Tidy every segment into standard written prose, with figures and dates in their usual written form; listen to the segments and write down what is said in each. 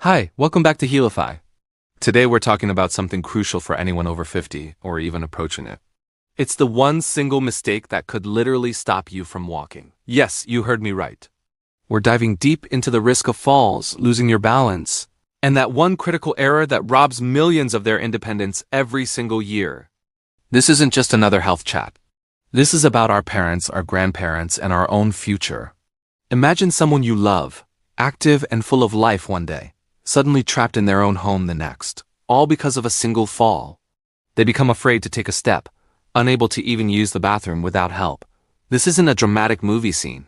Hi, welcome back to Healify. Today we're talking about something crucial for anyone over 50 or even approaching it. It's the one single mistake that could literally stop you from walking. Yes, you heard me right. We're diving deep into the risk of falls, losing your balance, and that one critical error that robs millions of their independence every single year. This isn't just another health chat. This is about our parents, our grandparents, and our own future. Imagine someone you love, active and full of life one day, suddenly trapped in their own home the next, all because of a single fall. They become afraid to take a step, unable to even use the bathroom without help. This isn't a dramatic movie scene.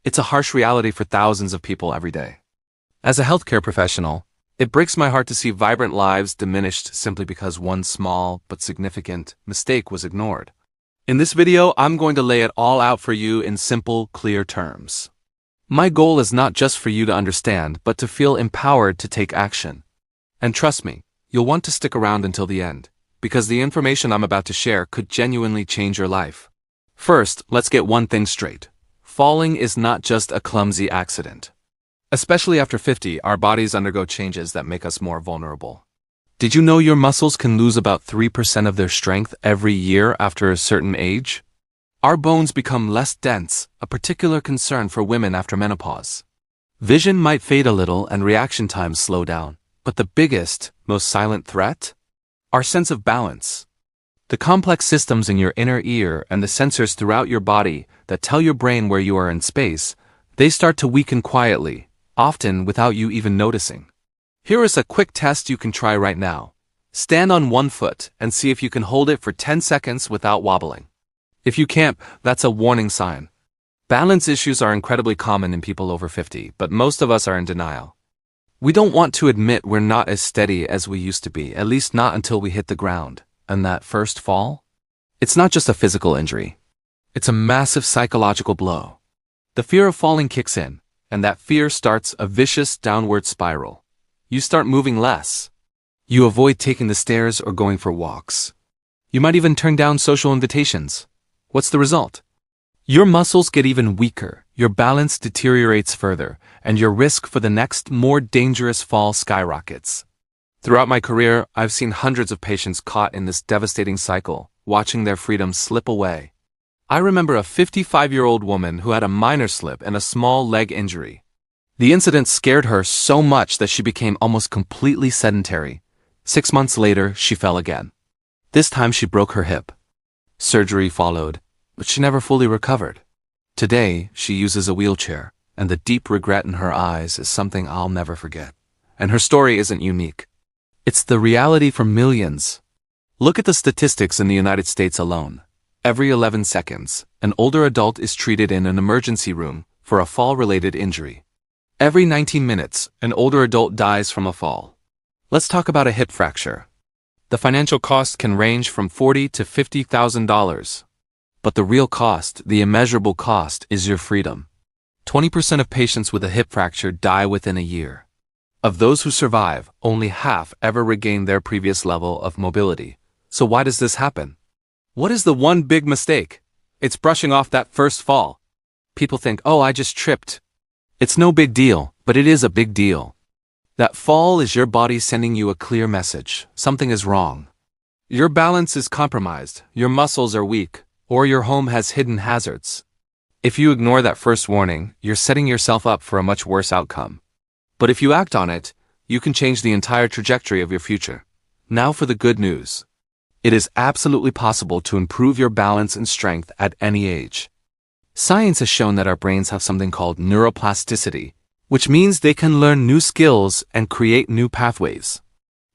It's a harsh reality for thousands of people every day. As a healthcare professional, it breaks my heart to see vibrant lives diminished simply because one small but significant mistake was ignored. In this video, I'm going to lay it all out for you in simple, clear terms. My goal is not just for you to understand, but to feel empowered to take action. And trust me, you'll want to stick around until the end, because the information I'm about to share could genuinely change your life. First, let's get one thing straight. Falling is not just a clumsy accident. Especially after 50, our bodies undergo changes that make us more vulnerable. Did you know your muscles can lose about 3% of their strength every year after a certain age? Our bones become less dense, a particular concern for women after menopause. Vision might fade a little and reaction times slow down, but the biggest, most silent threat? Our sense of balance. The complex systems in your inner ear and the sensors throughout your body that tell your brain where you are in space, they start to weaken quietly, often without you even noticing. Here is a quick test you can try right now. Stand on one foot and see if you can hold it for 10 seconds without wobbling. If you can't, that's a warning sign. Balance issues are incredibly common in people over 50, but most of us are in denial. We don't want to admit we're not as steady as we used to be, at least not until we hit the ground. And that first fall? It's not just a physical injury. It's a massive psychological blow. The fear of falling kicks in, and that fear starts a vicious downward spiral. You start moving less. You avoid taking the stairs or going for walks. You might even turn down social invitations. What's the result? Your muscles get even weaker, your balance deteriorates further, and your risk for the next, more dangerous fall skyrockets. Throughout my career, I've seen hundreds of patients caught in this devastating cycle, watching their freedom slip away. I remember a 55-year-old woman who had a minor slip and a small leg injury. The incident scared her so much that she became almost completely sedentary. 6 months later, she fell again. This time she broke her hip. Surgery followed, but she never fully recovered. Today, she uses a wheelchair, and the deep regret in her eyes is something I'll never forget. And her story isn't unique. It's the reality for millions. Look at the statistics in the United States alone. Every 11 seconds, an older adult is treated in an emergency room for a fall-related injury. Every 19 minutes, an older adult dies from a fall. Let's talk about a hip fracture. The financial cost can range from $40,000 to $50,000. But the real cost, the immeasurable cost, is your freedom. 20% of patients with a hip fracture die within a year. Of those who survive, only half ever regain their previous level of mobility. So why does this happen? What is the one big mistake? It's brushing off that first fall. People think, oh, I just tripped. It's no big deal, but it is a big deal. That fall is your body sending you a clear message. Something is wrong. Your balance is compromised, your muscles are weak, or your home has hidden hazards. If you ignore that first warning, you're setting yourself up for a much worse outcome. But if you act on it, you can change the entire trajectory of your future. Now for the good news. It is absolutely possible to improve your balance and strength at any age. Science has shown that our brains have something called neuroplasticity, which means they can learn new skills and create new pathways.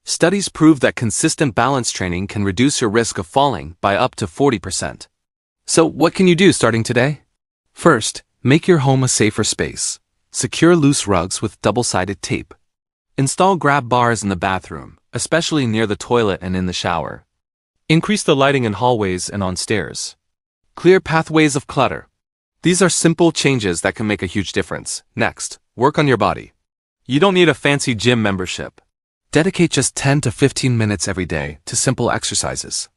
Studies prove that consistent balance training can reduce your risk of falling by up to 40%. So what can you do starting today? First, make your home a safer space. Secure loose rugs with double-sided tape. Install grab bars in the bathroom, especially near the toilet and in the shower. Increase the lighting in hallways and on stairs. Clear pathways of clutter. These are simple changes that can make a huge difference. Next, work on your body. You don't need a fancy gym membership. Dedicate just 10 to 15 minutes every day to simple exercises.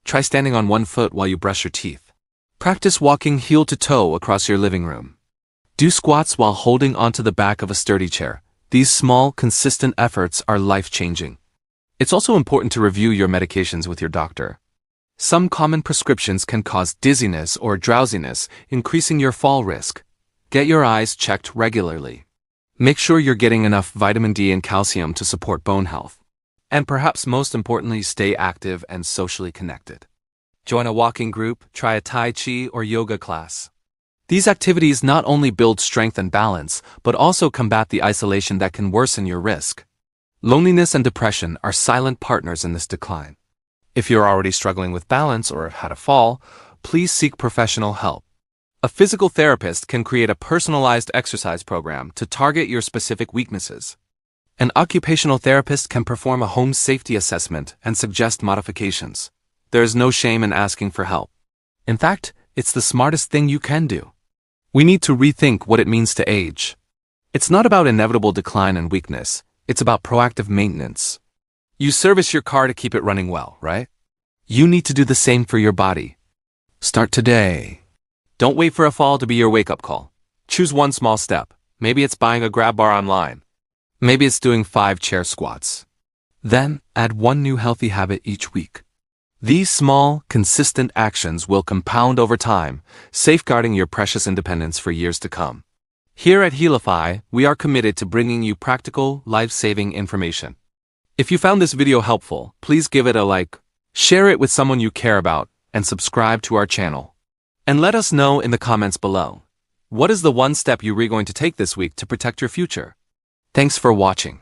Try standing on one foot while you brush your teeth. Practice walking heel to toe across your living room. Do squats while holding onto the back of a sturdy chair. These small, consistent efforts are life-changing. It's also important to review your medications with your doctor. Some common prescriptions can cause dizziness or drowsiness, increasing your fall risk. Get your eyes checked regularly. Make sure you're getting enough vitamin D and calcium to support bone health. And perhaps most importantly, stay active and socially connected. Join a walking group, try a Tai Chi or yoga class. These activities not only build strength and balance, but also combat the isolation that can worsen your risk. Loneliness and depression are silent partners in this decline. If you're already struggling with balance or have had a fall, please seek professional help. A physical therapist can create a personalized exercise program to target your specific weaknesses. An occupational therapist can perform a home safety assessment and suggest modifications. There is no shame in asking for help. In fact, it's the smartest thing you can do. We need to rethink what it means to age. It's not about inevitable decline and weakness, it's about proactive maintenance. You service your car to keep it running well, right? You need to do the same for your body. Start today. Don't wait for a fall to be your wake-up call. Choose one small step. Maybe it's buying a grab bar online. Maybe it's doing 5 chair squats. Then, add one new healthy habit each week. These small, consistent actions will compound over time, safeguarding your precious independence for years to come. Here at Healify, we are committed to bringing you practical, life-saving information. If you found this video helpful, please give it a like, share it with someone you care about, and subscribe to our channel. And let us know in the comments below. What is the one step you're going to take this week to protect your future? Thanks for watching.